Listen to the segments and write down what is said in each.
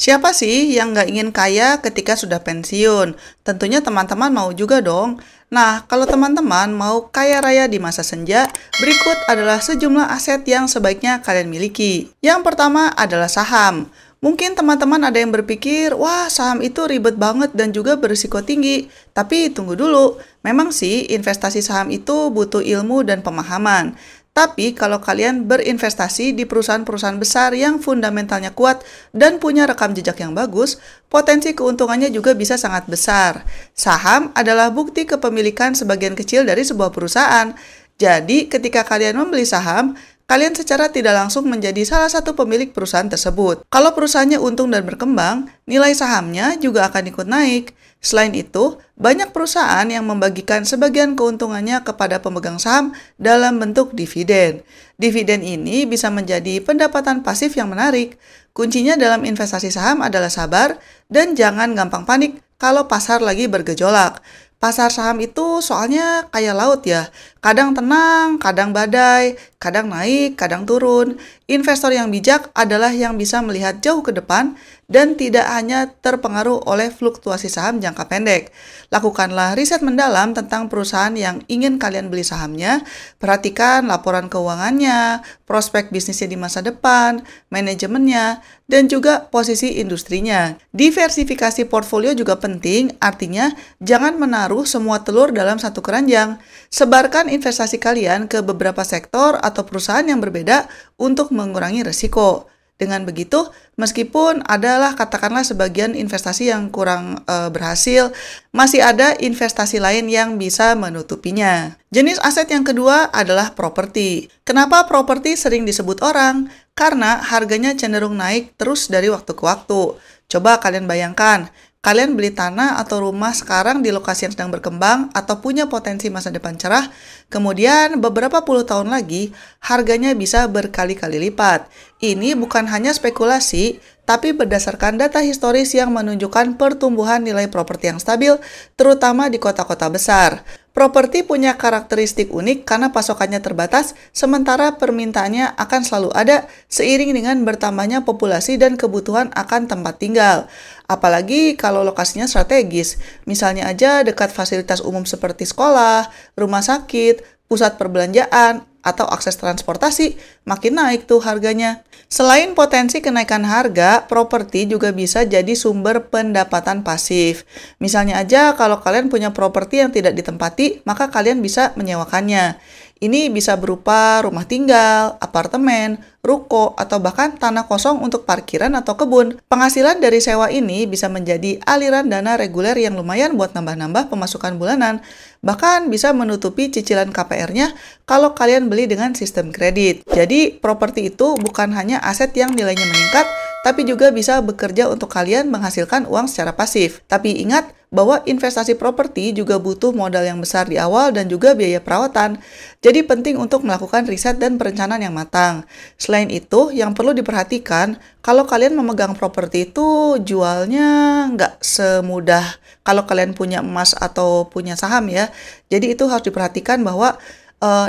Siapa sih yang nggak ingin kaya ketika sudah pensiun? Tentunya teman-teman mau juga dong. Nah, kalau teman-teman mau kaya raya di masa senja, berikut adalah sejumlah aset yang sebaiknya kalian miliki. Yang pertama adalah saham. Mungkin teman-teman ada yang berpikir, wah saham itu ribet banget dan juga berisiko tinggi. Tapi tunggu dulu, memang sih investasi saham itu butuh ilmu dan pemahaman. Tapi kalau kalian berinvestasi di perusahaan-perusahaan besar yang fundamentalnya kuat dan punya rekam jejak yang bagus, potensi keuntungannya juga bisa sangat besar. Saham adalah bukti kepemilikan sebagian kecil dari sebuah perusahaan. Jadi, ketika kalian membeli saham, kalian secara tidak langsung menjadi salah satu pemilik perusahaan tersebut. Kalau perusahaannya untung dan berkembang, nilai sahamnya juga akan ikut naik. Selain itu, banyak perusahaan yang membagikan sebagian keuntungannya kepada pemegang saham dalam bentuk dividen. Dividen ini bisa menjadi pendapatan pasif yang menarik. Kuncinya dalam investasi saham adalah sabar dan jangan gampang panik kalau pasar lagi bergejolak. Pasar saham itu soalnya kayak laut ya, kadang tenang, kadang badai, kadang naik, kadang turun. Investor yang bijak adalah yang bisa melihat jauh ke depan dan tidak hanya terpengaruh oleh fluktuasi saham jangka pendek. Lakukanlah riset mendalam tentang perusahaan yang ingin kalian beli sahamnya, perhatikan laporan keuangannya, prospek bisnisnya di masa depan, manajemennya, dan juga posisi industrinya. Diversifikasi portfolio juga penting, artinya jangan menaruh semua telur dalam satu keranjang. Sebarkan investasi kalian ke beberapa sektor atau perusahaan yang berbeda untuk mengurangi risiko. Dengan begitu, meskipun adalah katakanlah sebagian investasi yang kurang berhasil, masih ada investasi lain yang bisa menutupinya. Jenis aset yang kedua adalah properti. Kenapa properti sering disebut orang? Karena harganya cenderung naik terus dari waktu ke waktu. Coba kalian bayangkan, kalian beli tanah atau rumah sekarang di lokasi yang sedang berkembang atau punya potensi masa depan cerah, kemudian beberapa puluh tahun lagi harganya bisa berkali-kali lipat. Ini bukan hanya spekulasi, tapi berdasarkan data historis yang menunjukkan pertumbuhan nilai properti yang stabil, terutama di kota-kota besar. Properti punya karakteristik unik karena pasokannya terbatas, sementara permintaannya akan selalu ada seiring dengan bertambahnya populasi dan kebutuhan akan tempat tinggal. Apalagi kalau lokasinya strategis, misalnya aja dekat fasilitas umum seperti sekolah, rumah sakit, pusat perbelanjaan, atau akses transportasi, makin naik tuh harganya. Selain potensi kenaikan harga, properti juga bisa jadi sumber pendapatan pasif. Misalnya aja kalau kalian punya properti yang tidak ditempati, maka kalian bisa menyewakannya. Ini bisa berupa rumah tinggal, apartemen, ruko, atau bahkan tanah kosong untuk parkiran atau kebun. Penghasilan dari sewa ini bisa menjadi aliran dana reguler yang lumayan buat nambah-nambah pemasukan bulanan. Bahkan bisa menutupi cicilan KPR-nya kalau kalian beli dengan sistem kredit. Jadi, properti itu bukan hanya aset yang nilainya meningkat, tapi juga bisa bekerja untuk kalian menghasilkan uang secara pasif. Tapi ingat bahwa investasi properti juga butuh modal yang besar di awal dan juga biaya perawatan. Jadi penting untuk melakukan riset dan perencanaan yang matang. Selain itu, yang perlu diperhatikan, kalau kalian memegang properti itu jualnya nggak semudah kalau kalian punya emas atau punya saham ya. Jadi itu harus diperhatikan bahwa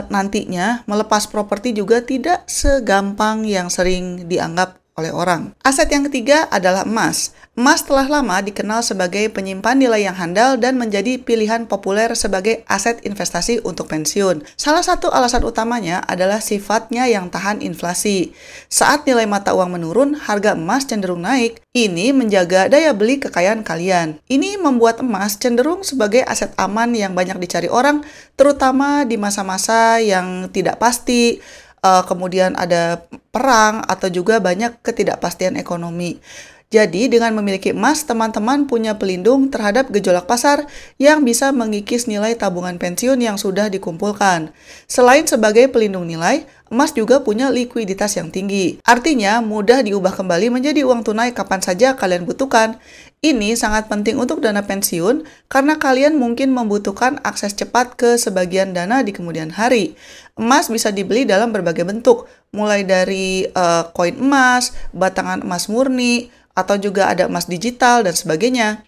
nantinya melepas properti juga tidak segampang yang sering dianggap oleh orang. Aset yang ketiga adalah emas. Emas telah lama dikenal sebagai penyimpan nilai yang handal dan menjadi pilihan populer sebagai aset investasi untuk pensiun. Salah satu alasan utamanya adalah sifatnya yang tahan inflasi. Saat nilai mata uang menurun, harga emas cenderung naik. Ini menjaga daya beli kekayaan kalian. Ini membuat emas cenderung sebagai aset aman yang banyak dicari orang, terutama di masa-masa yang tidak pasti, kemudian ada perang atau juga banyak ketidakpastian ekonomi. Jadi, dengan memiliki emas, teman-teman punya pelindung terhadap gejolak pasar yang bisa mengikis nilai tabungan pensiun yang sudah dikumpulkan. Selain sebagai pelindung nilai, emas juga punya likuiditas yang tinggi. Artinya, mudah diubah kembali menjadi uang tunai kapan saja kalian butuhkan. Ini sangat penting untuk dana pensiun karena kalian mungkin membutuhkan akses cepat ke sebagian dana di kemudian hari. Emas bisa dibeli dalam berbagai bentuk, mulai dari koin emas, batangan emas murni, atau juga ada emas digital dan sebagainya.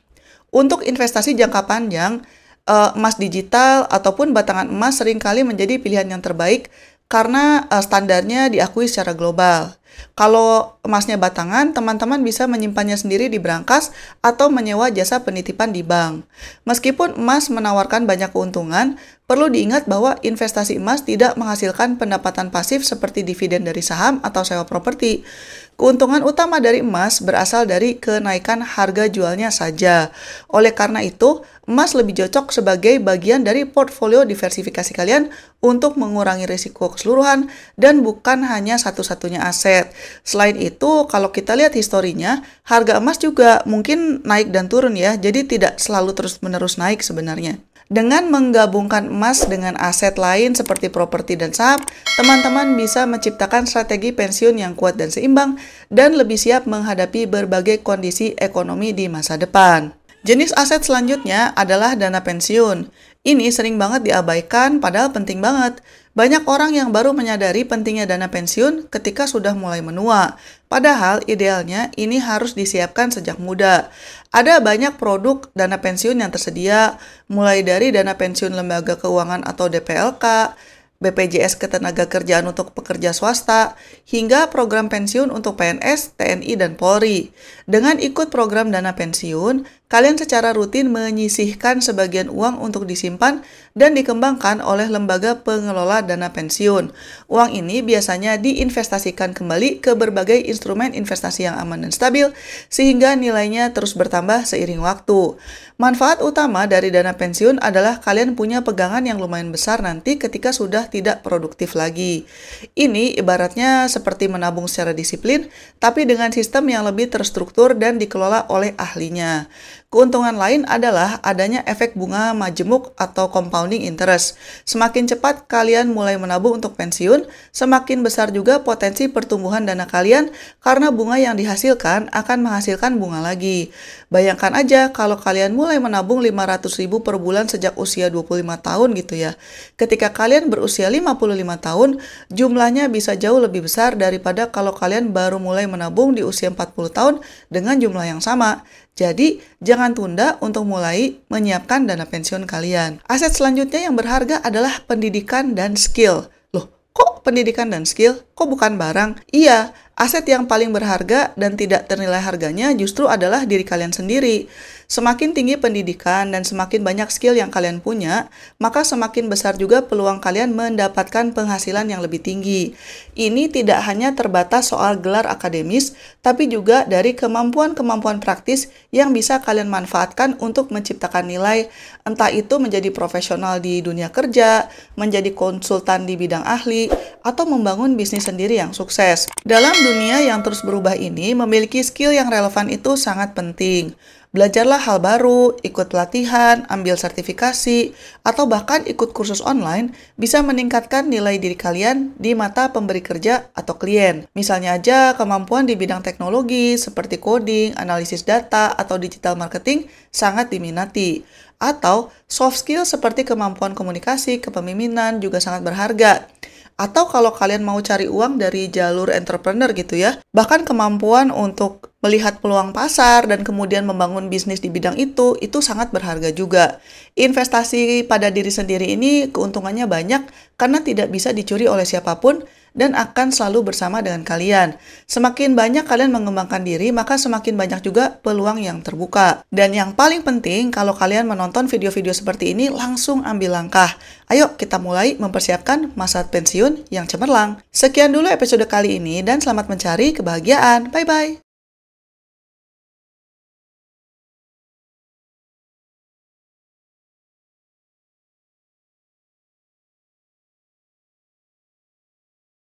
Untuk investasi jangka panjang, emas digital ataupun batangan emas seringkali menjadi pilihan yang terbaik karena standarnya diakui secara global. Kalau emasnya batangan, teman-teman bisa menyimpannya sendiri di brankas atau menyewa jasa penitipan di bank. Meskipun emas menawarkan banyak keuntungan, perlu diingat bahwa investasi emas tidak menghasilkan pendapatan pasif seperti dividen dari saham atau sewa properti. Keuntungan utama dari emas berasal dari kenaikan harga jualnya saja. Oleh karena itu, emas lebih cocok sebagai bagian dari portfolio diversifikasi kalian untuk mengurangi risiko keseluruhan dan bukan hanya satu-satunya aset. Selain itu, kalau kita lihat historinya, harga emas juga mungkin naik dan turun ya, jadi tidak selalu terus-menerus naik sebenarnya. Dengan menggabungkan emas dengan aset lain seperti properti dan saham, teman-teman bisa menciptakan strategi pensiun yang kuat dan seimbang dan lebih siap menghadapi berbagai kondisi ekonomi di masa depan. Jenis aset selanjutnya adalah dana pensiun. Ini sering banget diabaikan, padahal penting banget. Banyak orang yang baru menyadari pentingnya dana pensiun ketika sudah mulai menua. Padahal idealnya ini harus disiapkan sejak muda. Ada banyak produk dana pensiun yang tersedia, mulai dari dana pensiun lembaga keuangan atau DPLK, BPJS Ketenagakerjaan untuk pekerja swasta, hingga program pensiun untuk PNS, TNI, dan Polri. Dengan ikut program dana pensiun, kalian secara rutin menyisihkan sebagian uang untuk disimpan dan dikembangkan oleh lembaga pengelola dana pensiun. Uang ini biasanya diinvestasikan kembali ke berbagai instrumen investasi yang aman dan stabil, sehingga nilainya terus bertambah seiring waktu. Manfaat utama dari dana pensiun adalah kalian punya pegangan yang lumayan besar nanti ketika sudah tidak produktif lagi. Ini ibaratnya seperti menabung secara disiplin, tapi dengan sistem yang lebih terstruktur dan dikelola oleh ahlinya. Keuntungan lain adalah adanya efek bunga majemuk atau compounding interest. Semakin cepat kalian mulai menabung untuk pensiun, semakin besar juga potensi pertumbuhan dana kalian karena bunga yang dihasilkan akan menghasilkan bunga lagi. Bayangkan aja kalau kalian mulai menabung 500.000 per bulan sejak usia 25 tahun gitu ya. Ketika kalian berusia 55 tahun, jumlahnya bisa jauh lebih besar daripada kalau kalian baru mulai menabung di usia 40 tahun dengan jumlah yang sama. Jadi, jangan tunda untuk mulai menyiapkan dana pensiun kalian. Aset selanjutnya yang berharga adalah pendidikan dan skill. Loh, kok pendidikan dan skill? Kok bukan barang? Iya, aset yang paling berharga dan tidak ternilai harganya justru adalah diri kalian sendiri. Semakin tinggi pendidikan dan semakin banyak skill yang kalian punya, maka semakin besar juga peluang kalian mendapatkan penghasilan yang lebih tinggi. Ini tidak hanya terbatas soal gelar akademis, tapi juga dari kemampuan-kemampuan praktis yang bisa kalian manfaatkan untuk menciptakan nilai, entah itu menjadi profesional di dunia kerja, menjadi konsultan di bidang ahli, atau membangun bisnis sendiri yang sukses. Dalam dunia yang terus berubah ini, memiliki skill yang relevan itu sangat penting. Belajarlah hal baru, ikut pelatihan, ambil sertifikasi, atau bahkan ikut kursus online bisa meningkatkan nilai diri kalian di mata pemberi kerja atau klien. Misalnya aja kemampuan di bidang teknologi seperti coding, analisis data, atau digital marketing sangat diminati. Atau soft skill seperti kemampuan komunikasi, kepemimpinan juga sangat berharga. Atau kalau kalian mau cari uang dari jalur entrepreneur gitu ya, bahkan kemampuan untuk melihat peluang pasar dan kemudian membangun bisnis di bidang itu sangat berharga juga. Investasi pada diri sendiri ini keuntungannya banyak karena tidak bisa dicuri oleh siapapun dan akan selalu bersama dengan kalian. Semakin banyak kalian mengembangkan diri, maka semakin banyak juga peluang yang terbuka. Dan yang paling penting, kalau kalian menonton video-video seperti ini, langsung ambil langkah. Ayo kita mulai mempersiapkan masa pensiun yang cemerlang. Sekian dulu episode kali ini dan selamat mencari kebahagiaan. Bye-bye!